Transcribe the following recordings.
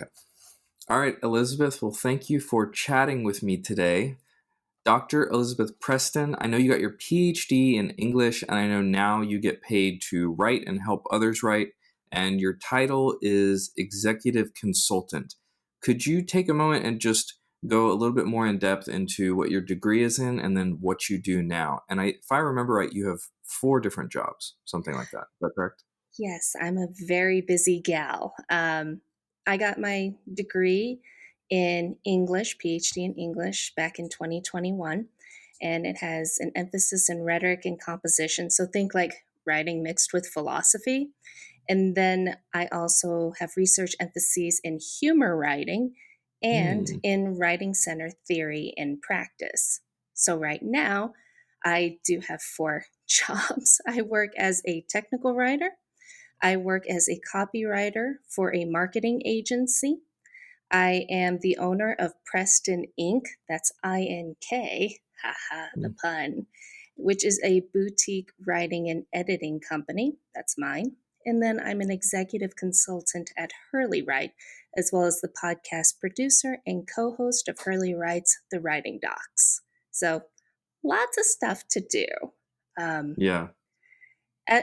Okay. All right, Elizabeth. Well, thank you for chatting with me today. Dr. Elizabeth Preston, I know you got your PhD in English, and I know now you get paid to write and help others write, and your title is Executive Consultant. Could you take a moment and just go a little bit more in depth into what your degree is in and then what you do now? And if I remember right, you have 4 different jobs, something like that. Is that correct? Yes, I'm a very busy gal. I got my degree in English, PhD in English, back in 2021, and it has an emphasis in rhetoric and composition. So think like writing mixed with philosophy. And then I also have research emphases in humor writing and Hmm. in writing center theory and practice. So right now, I do have 4 jobs. I work as a technical writer. I work as a copywriter for a marketing agency. I am the owner of Preston Inc. That's INK, haha, the pun, which is a boutique writing and editing company. That's mine. And then I'm an executive consultant at Hurley Write, as well as the podcast producer and co host of Hurley Write's The Writing Docs. So lots of stuff to do. Um, Yeah.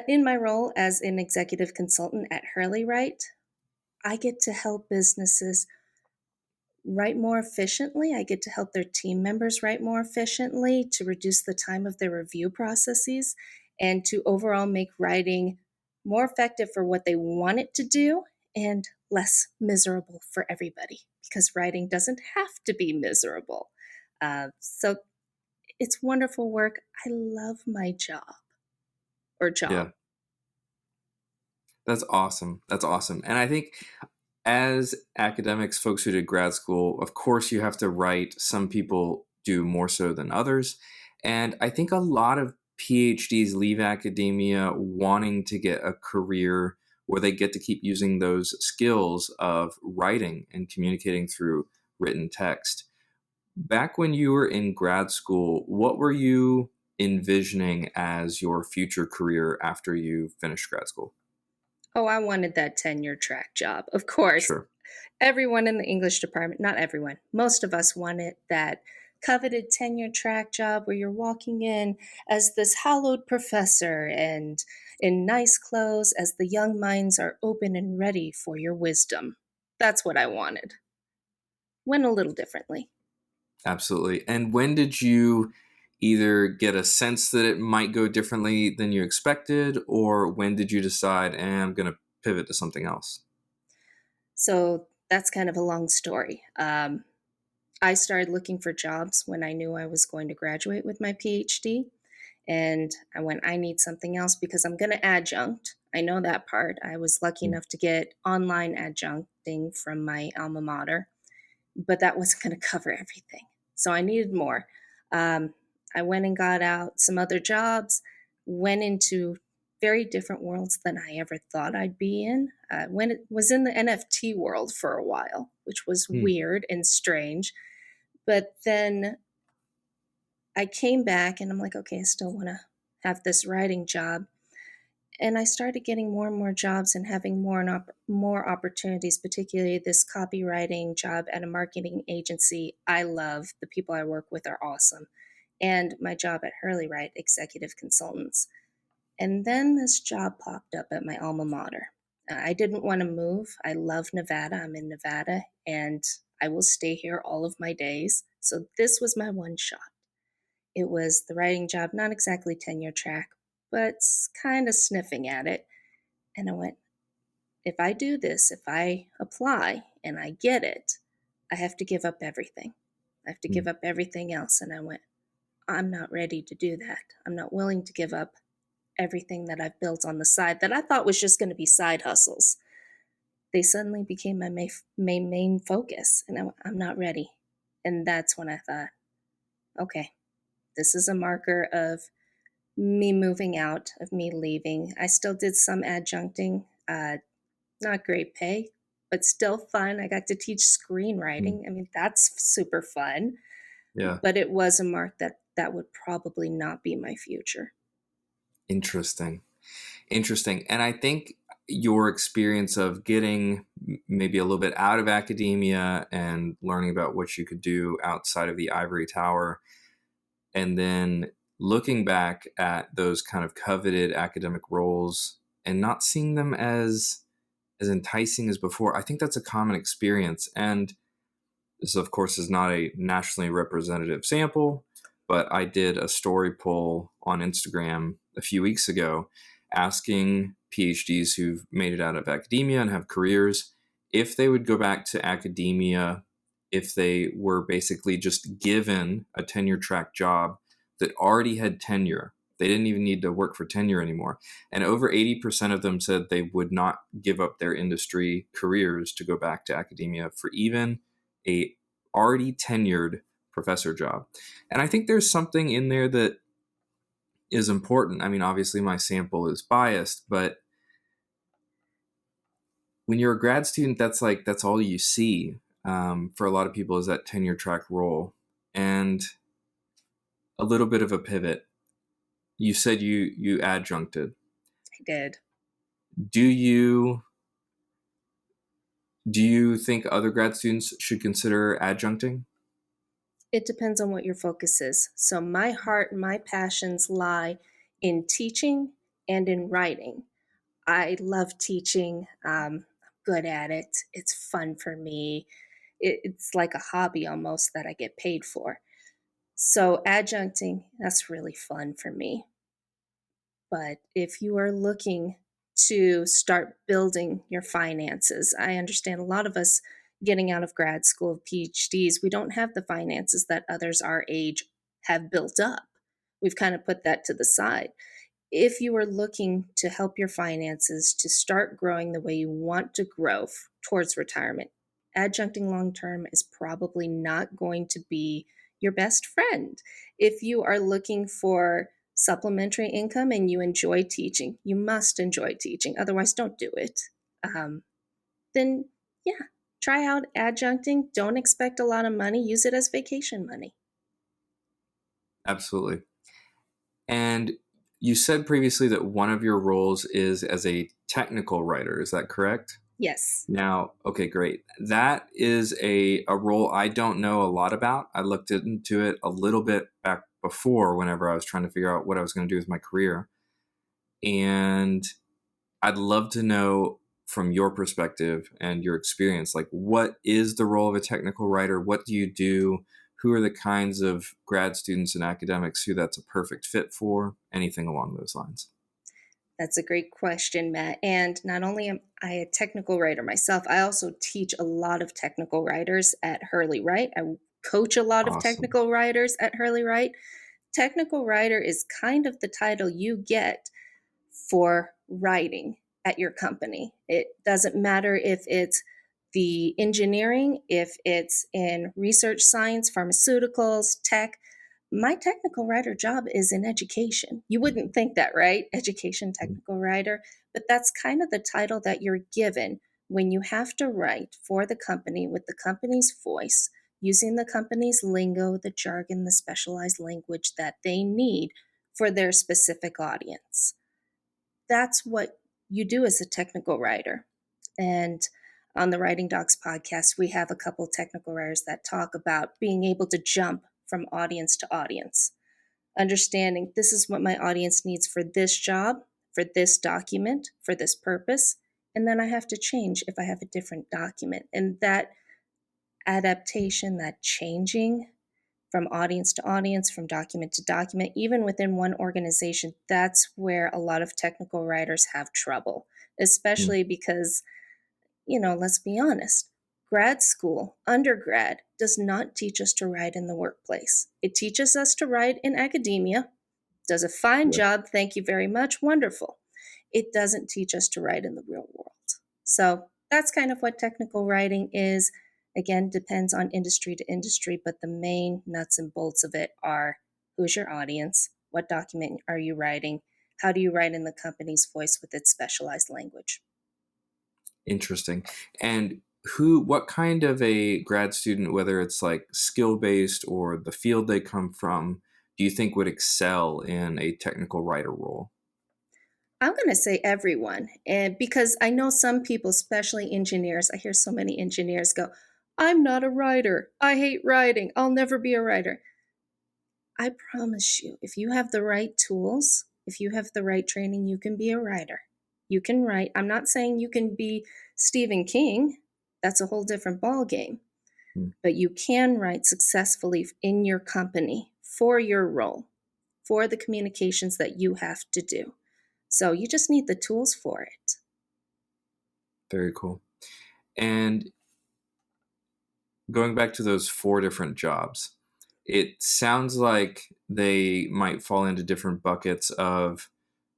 in my role as an executive consultant at Hurley Write, I get to help businesses write more efficiently. I get to help their team members write more efficiently to reduce the time of their review processes and to overall make writing more effective for what they want it to do and less miserable for everybody because writing doesn't have to be miserable. So it's wonderful work. I love my job or job. Yeah. That's awesome. That's awesome. And I think as academics, folks who did grad school, of course, you have to write. Some people do more so than others. And I think a lot of PhDs leave academia wanting to get a career where they get to keep using those skills of writing and communicating through written text. Back when you were in grad school, what were you envisioning as your future career after you finished grad school? Oh, I wanted that tenure track job. Of course, Sure. everyone in the English department, not everyone, most of us wanted that coveted tenure track job where you're walking in as this hallowed professor and in nice clothes as the young minds are open and ready for your wisdom. That's what I wanted. Went a little differently. Absolutely. And when did you either get a sense that it might go differently than you expected, or when did you decide, I'm going to pivot to something else? So that's kind of a long story. I started looking for jobs when I knew I was going to graduate with my PhD. And I went, I need something else because I'm going to adjunct. I know that part. I was lucky Mm. enough to get online adjuncting from my alma mater, but that wasn't going to cover everything. So I needed more. Um, I went and got out some other jobs, went into very different worlds than I ever thought I'd be in. When it was in the NFT world for a while, which was Mm. weird and strange. But then I came back and I'm like, okay, I still want to have this writing job. And I started getting more and more jobs and having more opportunities, particularly this copywriting job at a marketing agency. I love the people I work with are awesome. And my job at Hurley Wright, executive consultants. And then this job popped up at my alma mater. I didn't want to move. I love Nevada. I'm in Nevada and I will stay here all of my days. So this was my one shot. It was the writing job, not exactly tenure track, but kind of sniffing at it. And I went, if I do this, if I apply and I get it, I have to give up everything. I have to give Mm. up everything else. And I went, I'm not ready to do that. I'm not willing to give up everything that I've built on the side that I thought was just going to be side hustles. They suddenly became my main focus. And I went, I'm not ready. And that's when I thought, okay, this is a marker of me moving out, of me leaving. I still did some adjuncting, not great pay, but still fun. I got to teach Mm. screenwriting. I mean, that's super fun, Yeah. but it was a mark that would probably not be my future. Interesting. Interesting. And I think your experience of getting maybe a little bit out of academia and learning about what you could do outside of the ivory tower, and then looking back at those kind of coveted academic roles and not seeing them as enticing as before. I think that's a common experience. And this, of course, is not a nationally representative sample, but I did a story poll on Instagram a few weeks ago asking PhDs who've made it out of academia and have careers if they would go back to academia if they were basically just given a tenure track job that already had tenure. They didn't even need to work for tenure anymore. And over 80% of them said they would not give up their industry careers to go back to academia for even a already tenured professor job. And I think there's something in there that is important. I mean, obviously my sample is biased, but when you're a grad student, that's all you see for a lot of people is that tenure track role. And a little bit of a pivot. You said you adjuncted. I did. Do you think other grad students should consider adjuncting? It depends on what your focus is. So my heart and my passions lie in teaching and in writing. I love teaching. I'm good at it. It's fun for me. It's like a hobby almost that I get paid for. So adjuncting, that's really fun for me. But if you are looking to start building your finances, I understand a lot of us getting out of grad school, PhDs, we don't have the finances that others our age have built up. We've kind of put that to the side. If you are looking to help your finances to start growing the way you want to grow towards retirement, adjuncting long term is probably not going to be your best friend. If you are looking for supplementary income and you enjoy teaching, you must enjoy teaching, otherwise, don't do it. Um, then, yeah, try out adjuncting. Don't expect a lot of money, use it as vacation money. Absolutely. And you said previously that one of your roles is as a technical writer. Is that correct? Yes. Now, okay, great. That is a role I don't know a lot about. I looked into it a little bit back before whenever I was trying to figure out what I was going to do with my career. And I'd love to know from your perspective and your experience, like what is the role of a technical writer? What do you do? Who are the kinds of grad students and academics who that's a perfect fit for? Anything along those lines. That's a great question, Matt. And not only am I a technical writer myself, I also teach a lot of technical writers at Hurley Wright. I coach a lot of Awesome. technical writers at Hurley Wright. Technical writer is kind of the title you get for writing at your company. It doesn't matter if it's the engineering, if it's in research science, pharmaceuticals, tech. My technical writer job is in education. You wouldn't think that, right? Education technical writer. But that's kind of the title that you're given when you have to write for the company with the company's voice, using the company's lingo, the jargon, the specialized language that they need for their specific audience. That's what you do as a technical writer. And on the Writing Docs podcast, we have a couple technical writers that talk about being able to jump from audience to audience, understanding this is what my audience needs for this job, for this document, for this purpose. And then I have to change if I have a different document. And that adaptation, that changing from audience to audience, from document to document, even within one organization, that's where a lot of technical writers have trouble, Mm. especially because, let's be honest, grad school, undergrad, does not teach us to write in the workplace. It teaches us to write in academia, does a fine Yeah. job, thank you very much, wonderful. It doesn't teach us to write in the real world. So that's kind of what technical writing is. Again, depends on industry to industry, but the main nuts and bolts of it are who's your audience? What document are you writing? How do you write in the company's voice with its specialized language? Interesting. And what kind of a grad student, whether it's like skill based or the field they come from, do you think would excel in a technical writer role? I'm going to say everyone. And because I know some people, especially engineers, I hear so many engineers go, I'm not a writer. I hate writing. I'll never be a writer. I promise you, if you have the right tools, if you have the right training, you can be a writer. You can write. I'm not saying you can be Stephen King. That's a whole different ball game. Hmm, But you can write successfully in your company for your role, for the communications that you have to do. So you just need the tools for it. very cool. And going back to those four different jobs, it sounds like they might fall into different buckets of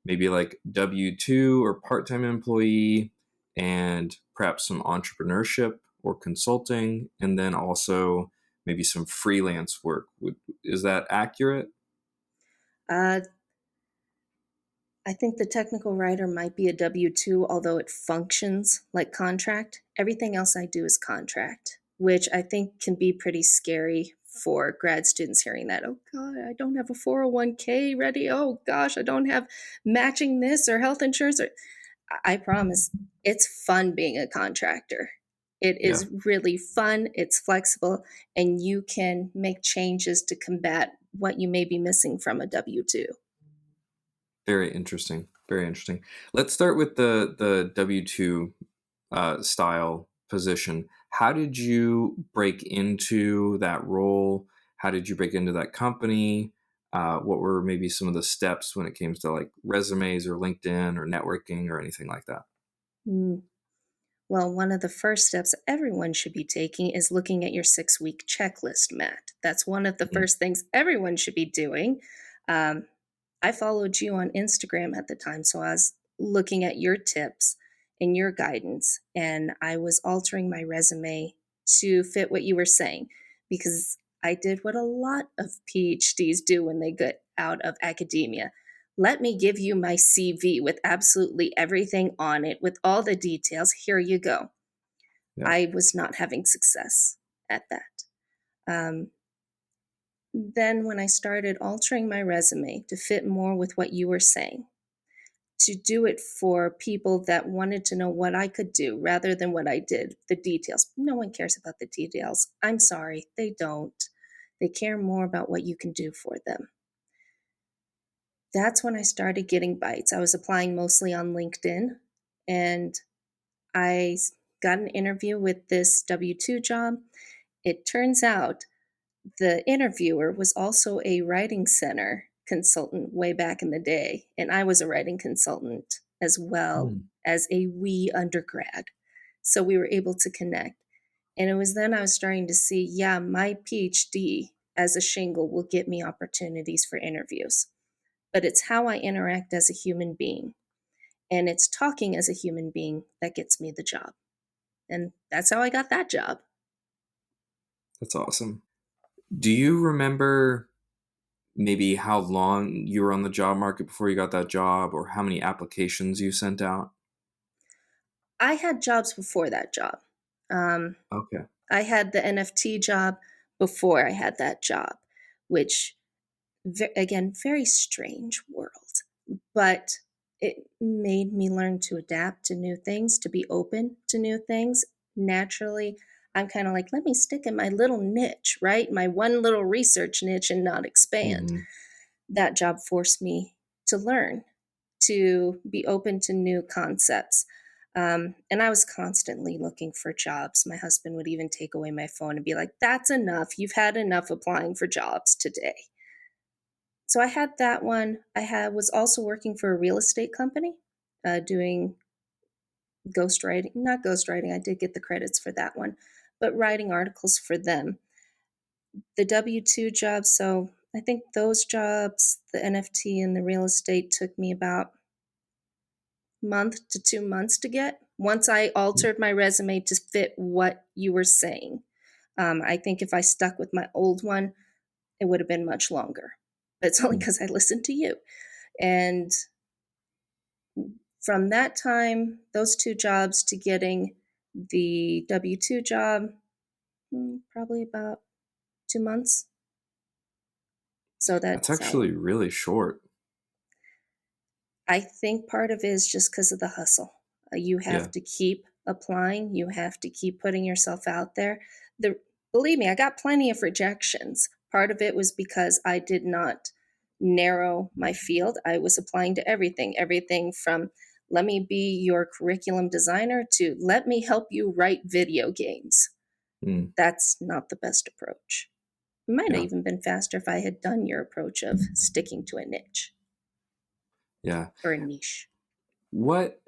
maybe like W-2 or part-time employee, and perhaps some entrepreneurship or consulting, and then also maybe some freelance work. Is that accurate? Uh, I think the technical writer might be a W 2, although it functions like contract. Everything else I do is contract, which I think can be pretty scary for grad students hearing that. Oh, God, I don't have a 401k ready. Oh, gosh, I don't have matching this or health insurance. I promise it's fun being a contractor. It Yeah, is really fun, it's flexible, and you can make changes to combat what you may be missing from a W 2. very interesting. Very interesting. Let's start with the W-2 style position. How did you break into that role? How did you break into that company? What were maybe some of the steps when it came to like resumes or LinkedIn or networking or anything like that? Mm. Well, one of the first steps everyone should be taking is looking at your 6 week checklist, Matt. That's one of the Mm, first things everyone should be doing. Um, I followed you on Instagram at the time, so I was looking at your tips and your guidance, and I was altering my resume to fit what you were saying because I did what a lot of PhDs do when they get out of academia. Let me give you my CV with absolutely everything on it, with all the details. Here you go. yeah, I was not having success at that. Um, then, when I started altering my resume to fit more with what you were saying, to do it for people that wanted to know what I could do rather than what I did, the details. No one cares about the details. I'm sorry, they don't. They care more about what you can do for them. That's when I started getting bites. I was applying mostly on LinkedIn, and I got an interview with this W 2 job. It turns out the interviewer was also a writing center consultant way back in the day, and I was a writing consultant as well mm, as a wee undergrad. So we were able to connect. And it was then I was starting to see, yeah, my PhD as a shingle will get me opportunities for interviews, but it's how I interact as a human being. And it's talking as a human being that gets me the job. And that's how I got that job. that's awesome. Do you remember maybe how long you were on the job market before you got that job, or how many applications you sent out? I had jobs before that job. Um, Okay. I had the NFT job before I had that job, which, again, very strange world, but it made me learn to adapt to new things, to be open to new things. Naturally, I'm kind of like, let me stick in my little niche, right? My one little research niche and not expand. Hmm. That job forced me to learn, to be open to new concepts. And I was constantly looking for jobs. My husband would even take away my phone and be like, that's enough. You've had enough applying for jobs today. So I had that one. Was also working for a real estate company, doing ghostwriting, not ghostwriting. I did get the credits for that one, but writing articles for them. The W 2 jobs. So I think those jobs, the NFT and the real estate, took me about month to 2 months to get once I altered my resume to fit what you were saying. I think if I stuck with my old one, it would have been much longer. But it's only because I listened to you. And from that time, those two jobs to getting the W 2 job, probably about 2 months. So That's that's how. actually really short. I think part of it is just because of the hustle. You Yeah. have to keep applying, you have to keep putting yourself out there. The Believe me, I got plenty of rejections. Part of it was because I did not narrow my field. I was applying to everything, everything from let me be your curriculum designer to let me help you write video games. Mm, That's not the best approach. It might have yeah. even been faster if I had done your approach of sticking to a niche Yeah. or a niche. What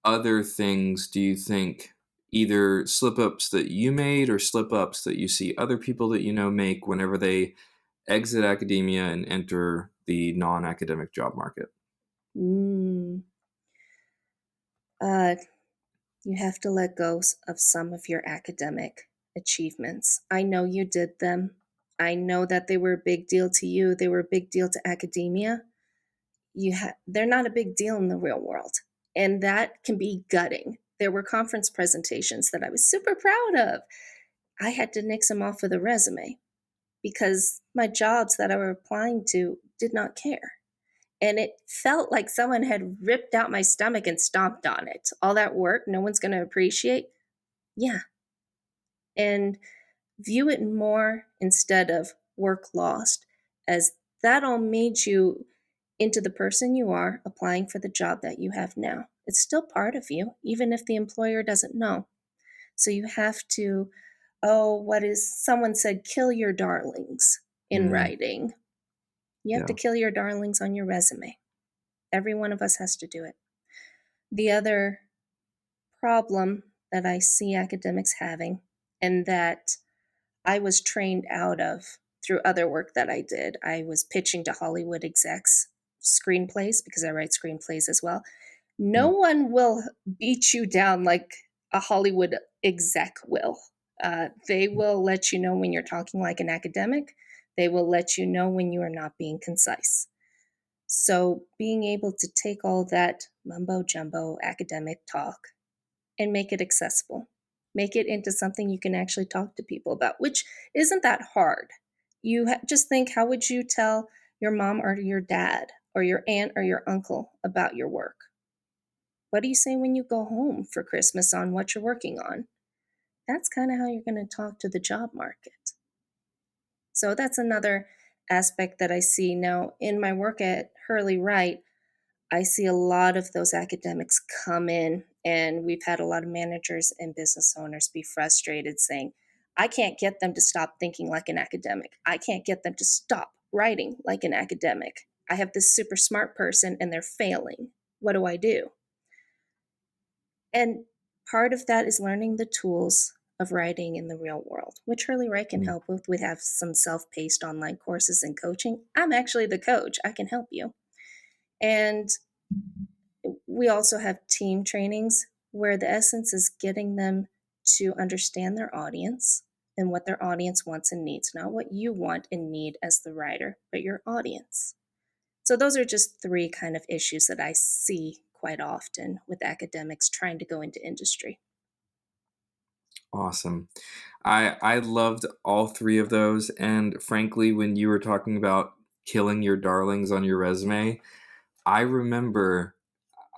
other things do you think, either slip ups that you made or slip ups that you see other people that you know make whenever they exit academia and enter the non academic job market? Mm. Uh, you have to let go of some of your academic achievements. I know you did them. I know that they were a big deal to you. They were a big deal to academia. They're not a big deal in the real world, and that can be gutting. There were conference presentations that I was super proud of. I had to nix them off of the resume because my jobs that I were applying to did not care. And it felt like someone had ripped out my stomach and stomped on it. All that work, no one's going to appreciate. Yeah. And view it more instead of work lost, as that all made you into the person you are applying for the job that you have now. It's still part of you, even if the employer doesn't know. So you have to, oh, what is someone said, kill your darlings in Mm, writing. You have to yeah. kill your darlings on your resume. Every one of us has to do it. The other problem that I see academics having, and that I was trained out of through other work that I did, I was pitching to Hollywood execs screenplays because I write screenplays as well. No Mm, one will beat you down like a Hollywood exec will. They will let you know when you're talking like an academic. They will let you know when you are not being concise. So, being able to take all that mumbo jumbo academic talk and make it accessible, make it into something you can actually talk to people about, which isn't that hard. Just think, how would you tell your mom or your dad or your aunt or your uncle about your work? What do you say when you go home for Christmas on what you're working on? That's kind of how you're going to talk to the job market. So that's another aspect that I see now in my work at Hurley Wright. I see a lot of those academics come in, and we've had a lot of managers and business owners be frustrated saying, I can't get them to stop thinking like an academic. I can't get them to stop writing like an academic. I have this super smart person and they're failing. What do I do? And part of that is learning the tools of writing in the real world, which Hurley Wright can mm, help with. We have some self paced online courses and coaching. I'm actually the coach, I can help you. And we also have team trainings where the essence is getting them to understand their audience and what their audience wants and needs, not what you want and need as the writer, but your audience. So, those are just three kind of issues that I see quite often with academics trying to go into industry. awesome. I loved all three of those. And frankly, when you were talking about killing your darlings on your resume, I remember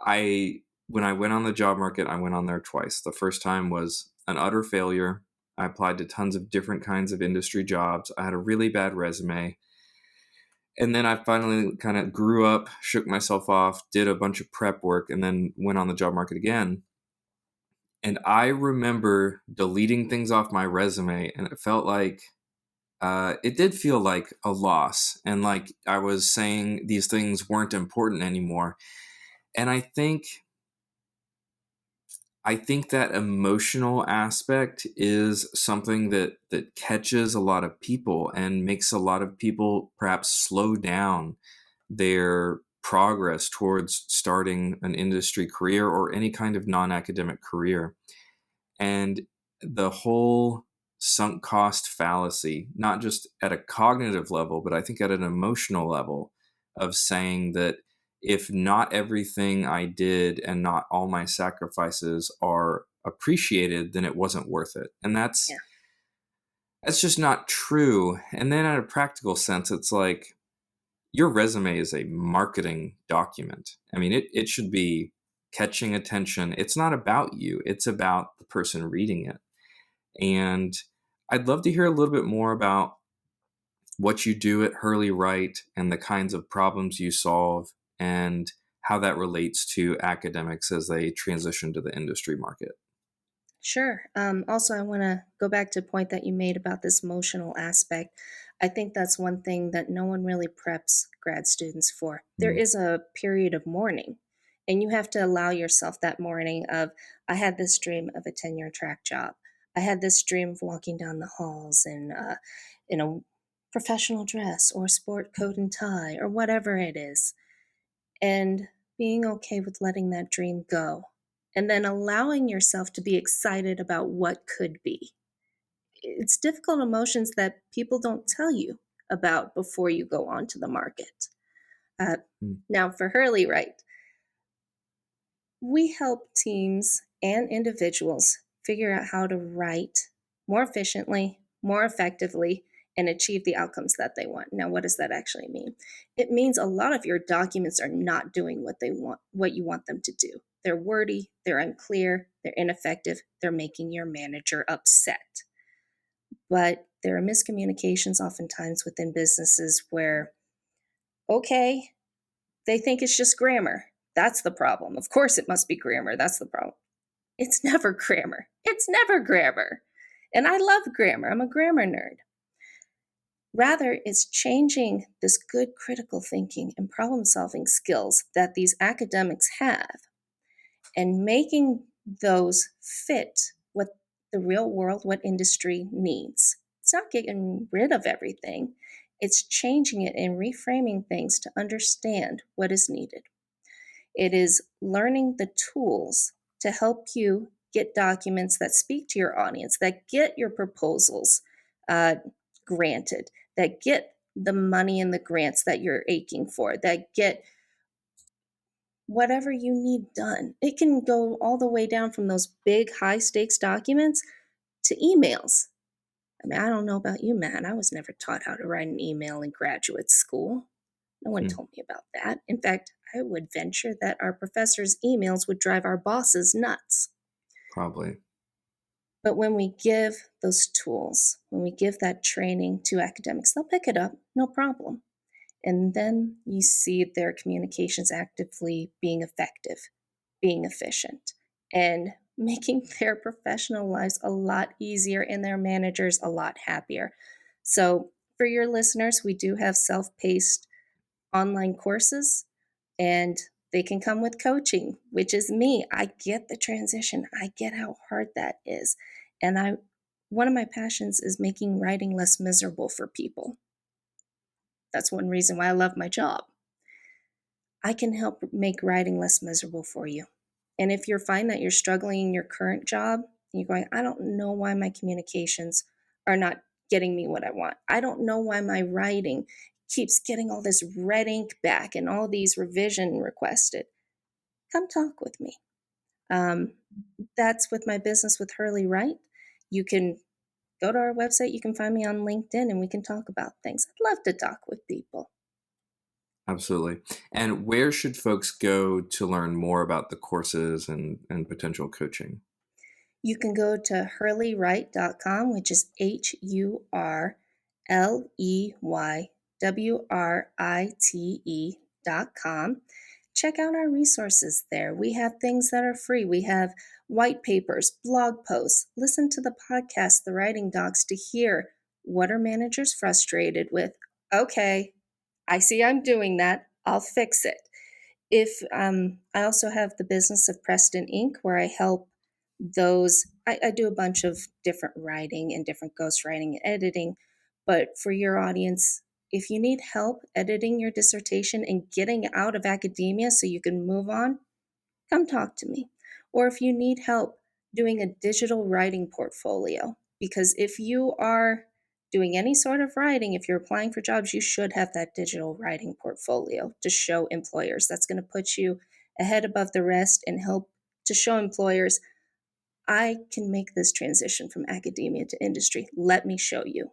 I when I went on the job market, I went on there twice. The first time was an utter failure. I applied to tons of different kinds of industry jobs. I had a really bad resume. And then I finally kind of grew up, shook myself off, did a bunch of prep work, and then went on the job market again. And I remember deleting things off my resume, and it felt like it did feel like a loss, and like I was saying these things weren't important anymore. And I think that emotional aspect is something that catches a lot of people and makes a lot of people perhaps slow down their progress towards starting an industry career or any kind of non-academic career. And the whole sunk cost fallacy, not just at a cognitive level, but I think at an emotional level, of saying that if not everything I did and not all my sacrifices are appreciated, then it wasn't worth it. And Yeah. that's just not true. And then at a practical sense, it's like, your resume is a marketing document. I mean, it should be catching attention. It's not about you, it's about the person reading it. And I'd love to hear a little bit more about what you do at Hurley Wright and the kinds of problems you solve and how that relates to academics as they transition to the industry market. Sure. Also, I want to go back to a point that you made about this emotional aspect. I think that's one thing that no one really preps grad students for. There Mm, is a period of mourning, and you have to allow yourself that mourning of, I had this dream of a tenure track job. I had this dream of walking down the halls in a professional dress or sport coat and tie or whatever it is, and being okay with letting that dream go and then allowing yourself to be excited about what could be. It's difficult emotions that people don't tell you about before you go onto the market. Uh, mm, Now, for Hurley Wright, we help teams and individuals figure out how to write more efficiently, more effectively, and achieve the outcomes that they want. Now, what does that actually mean? It means a lot of your documents are not doing what they want, what you want them to do. They're wordy, they're unclear, they're ineffective, they're making your manager upset. But there are miscommunications oftentimes within businesses where, okay, they think it's just grammar. That's the problem. Of course, it must be grammar. That's the problem. It's never grammar. It's never grammar. And I love grammar. I'm a grammar nerd. Rather, it's changing this good critical thinking and problem solving skills that these academics have and making those fit what the real world, what industry needs. It's not getting rid of everything, it's changing it and reframing things to understand what is needed. It is learning the tools to help you get documents that speak to your audience, that get your proposals uh, granted, that get the money and the grants that you're aching for, that get whatever you need done. It can go all the way down from those big, high stakes documents to emails. I mean, I don't know about you, Matt. I was never taught how to write an email in graduate school. No one mm, told me about that. In fact, I would venture that our professors' emails would drive our bosses nuts. probably. But when we give those tools, when we give that training to academics, they'll pick it up, no problem. And then you see their communications actively being effective, being efficient, and making their professional lives a lot easier and their managers a lot happier. So, for your listeners, we do have self paced online courses and they can come with coaching, which is me. I get the transition. I get how hard that is. And I one of my passions is making writing less miserable for people. That's one reason why I love my job. I can help make writing less miserable for you. And if you find that you're struggling in your current job, and you're going, I don't know why my communications are not getting me what I want. I don't know why my writing keeps getting all this red ink back and all these revision requested. Come talk with me. Um, that's with my business with Hurley Wright. You can go to our website. You can find me on LinkedIn and we can talk about things. I'd love to talk with people. Absolutely. And where should folks go to learn more about the courses and potential coaching? You can go to hurleywright.com, which is HURLEYWRITE.com. Check out our resources there. We have things that are free. We have white papers, blog posts. Listen to the podcast, The Writing Docs, to hear what are managers frustrated with. Okay, I see I'm doing that. I'll fix it. If I also have the business of Preston Inc., where I help those. I do a bunch of different writing and different ghostwriting and editing. But for your audience, if you need help editing your dissertation and getting out of academia so you can move on, come talk to me. Or if you need help doing a digital writing portfolio, because if you are doing any sort of writing, if you're applying for jobs, you should have that digital writing portfolio to show employers. That's going to put you ahead above the rest and help to show employers, I can make this transition from academia to industry. Let me show you.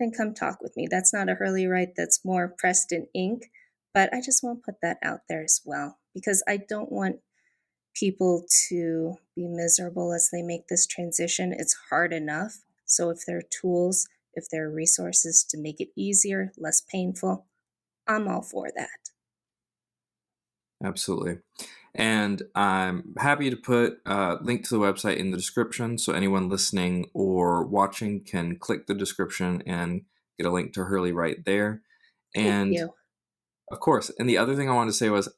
then come talk with me. That's not a Hurley Wright, that's more Preston Inc. But I just want to put that out there as well because I don't want people to be miserable as they make this transition. It's hard enough. So if there are tools, if there are resources to make it easier, less painful, I'm all for that. Absolutely. And I'm happy to put a link to the website in the description so anyone listening or watching can click the description and get a link to Hurley right there. Thank And you. of course, and the other thing I wanted to say was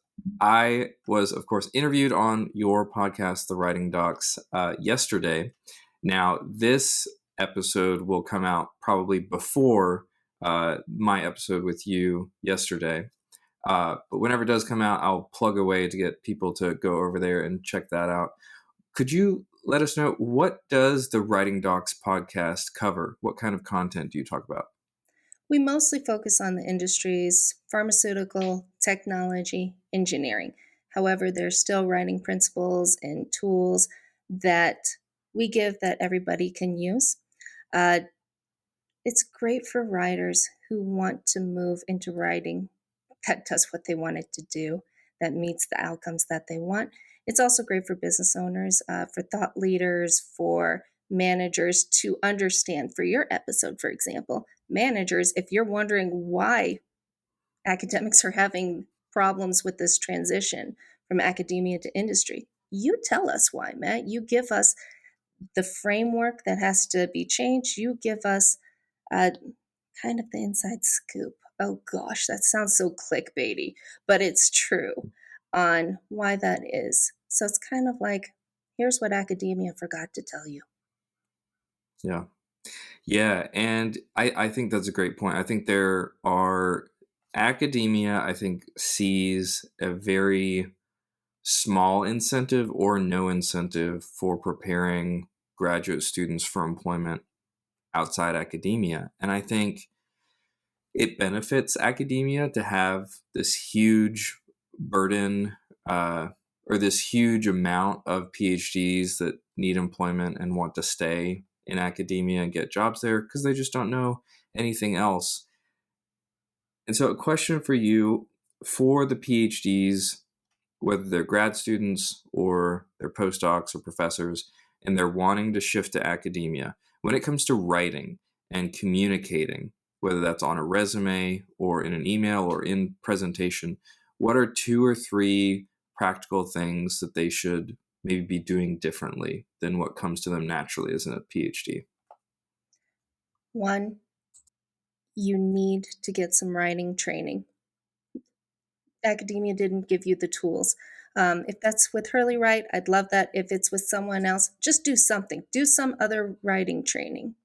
I was, of course, interviewed on your podcast, The Writing Docs, yesterday. Now, this episode will come out probably before my episode with you yesterday. But whenever it does come out, I'll plug away to get people to go over there and check that out. Could you let us know, what does the Writing Docs podcast cover? What kind of content do you talk about? We mostly focus on the industries pharmaceutical, technology, engineering. However, there's still writing principles and tools that we give that everybody can use. Uh, it's great for writers who want to move into writing that does what they want it to do, that meets the outcomes that they want. It's also great for business owners, for thought leaders, for managers to understand. For your episode, for example, managers, if you're wondering why academics are having problems with this transition from academia to industry, you tell us why, Matt. You give us the framework that has to be changed. You give us uh, kind of the inside scoop. Oh gosh, that sounds so clickbaity, but it's true on why that is. So it's kind of like, here's what academia forgot to tell you. Yeah. Yeah. And I think that's a great point. I think there are academia, I think, sees a very small incentive or no incentive for preparing graduate students for employment outside academia. And I think it benefits academia to have this huge burden or this huge amount of PhDs that need employment and want to stay in academia and get jobs there because they just don't know anything else. And so, a question for you, for the PhDs, whether they're grad students or they're postdocs or professors, and they're wanting to shift to academia, when it comes to writing and communicating, whether that's on a resume or in an email or in presentation, what are 2 or 3 practical things that they should maybe be doing differently than what comes to them naturally as a PhD? One, you need to get some writing training. Academia didn't give you the tools. If that's with Hurley Wright, I'd love that. If it's with someone else, just do something. Do some other writing training.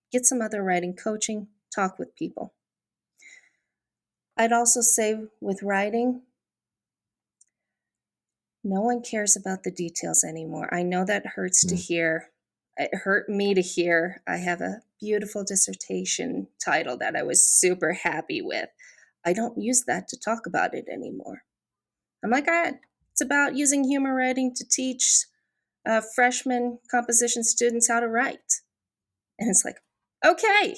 Get some other writing coaching. Talk with people. I'd also say with writing, no one cares about the details anymore. I know that hurts to Mm, hear. It hurt me to hear. I have a beautiful dissertation title that I was super happy with. I don't use that to talk about it anymore. I'm like, it's about using humor writing to teach freshman composition students how to write. And it's like, okay,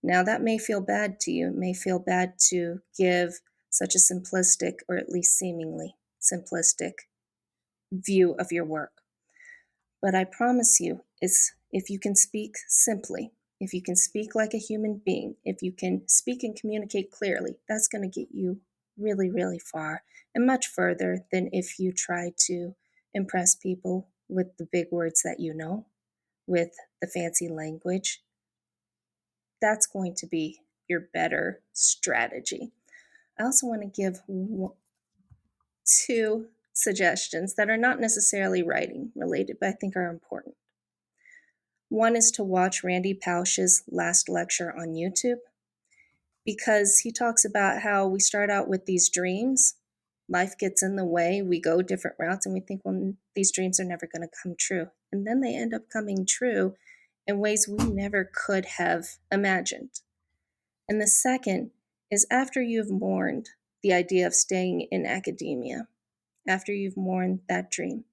now that may feel bad to you. It may feel bad to give such a simplistic, or at least seemingly simplistic, view of your work. But I promise you, is if you can speak simply, if you can speak like a human being, if you can speak and communicate clearly, that's going to get you really, really far and much further than if you try to impress people with the big words that you know, with the fancy language. That's going to be your better strategy. I also want to give 2 suggestions that are not necessarily writing related, but I think are important. One is to watch Randy Pausch's last lecture on YouTube because he talks about how we start out with these dreams, life gets in the way, we go different routes, and we think, well, these dreams are never going to come true. And then they end up coming true in ways we never could have imagined. And the second is after you've mourned the idea of staying in academia, after you've mourned that dream,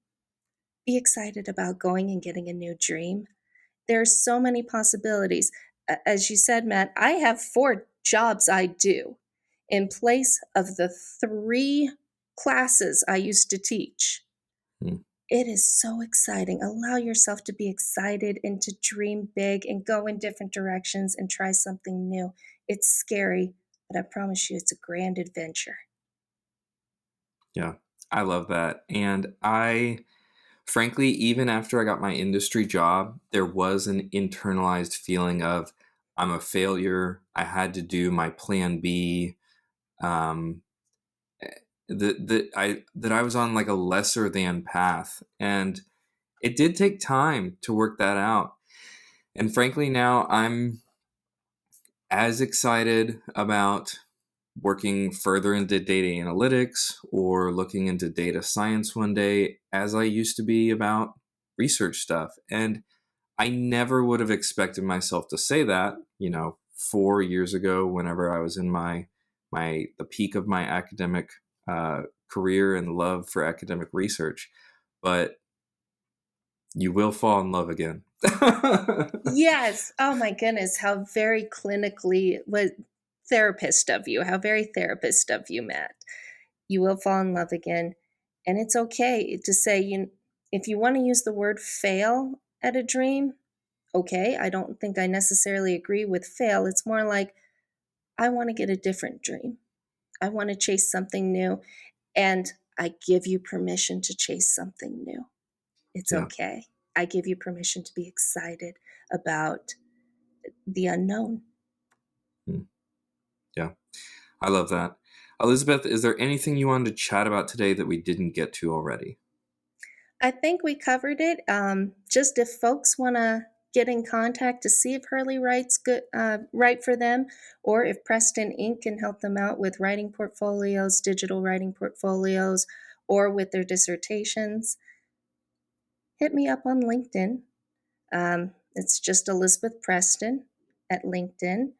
be excited about going and getting a new dream. There are so many possibilities. As you said, Matt, I have 4 jobs I do in place of the 3 classes I used to teach. Mm. It is so exciting. Allow yourself to be excited and to dream big and go in different directions and try something new. It's scary, but I promise you it's a grand adventure. Yeah, I love that. And frankly, even after I got my industry job, there was an internalized feeling of I'm a failure. I had to do my plan B. Um, that I was on like a lesser than path, and it did take time to work that out. And frankly, now I'm as excited about working further into data analytics or looking into data science one day as I used to be about research stuff. And I never would have expected myself to say that, 4 years ago, whenever I was in the peak of my academic career and love for academic research. But you will fall in love again. Yes. Oh my goodness, how very clinically what therapist of you. How very therapist of you, Matt. You will fall in love again. And it's okay to say if you want to use the word fail at a dream, okay. I don't think I necessarily agree with fail. It's more like I want to get a different dream. I want to chase something new, and I give you permission to chase something new. It's Yeah. okay. I give you permission to be excited about the unknown. Mm. Yeah. I love that. Elizabeth, is there anything you wanted to chat about today that we didn't get to already? I think we covered it. Just if folks want to get in contact to see if Hurley writes good, right for them, or if Preston Inc. can help them out with writing portfolios, digital writing portfolios, or with their dissertations, hit me up on LinkedIn. It's just Elizabeth Preston at LinkedIn.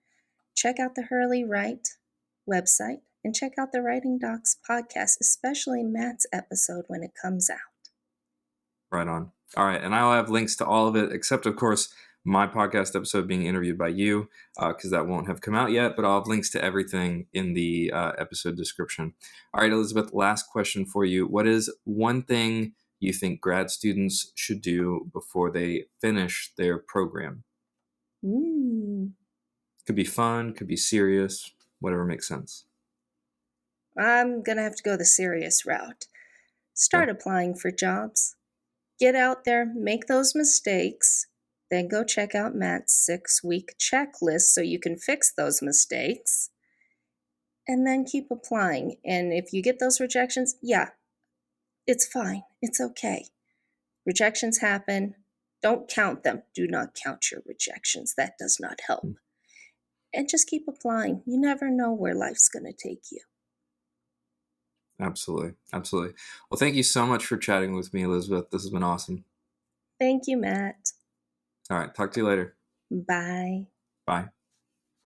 Check out the Hurley Write website and check out the Writing Docs podcast, especially Matt's episode when it comes out. Right on. All right. And I'll have links to all of it, except, of course, my podcast episode being interviewed by you, because that won't have come out yet. But I'll have links to everything in the episode description. All right, Elizabeth, last question for you. What is one thing you think grad students should do before they finish their program? Could be fun, could be serious, whatever makes sense. I'm going to have to go the serious route. Yeah. Start applying for jobs. Get out there, make those mistakes, then go check out Matt's 6-week checklist so you can fix those mistakes, and then keep applying. And if you get those rejections, yeah, it's fine. It's okay. Rejections happen. Don't count them. Do not count your rejections. That does not help. Mm. And just keep applying. You never know where life's going to take you. Absolutely. Absolutely. Well, thank you so much for chatting with me, Elizabeth. This has been awesome. Thank you, Matt. All right. Talk to you later. Bye. Bye.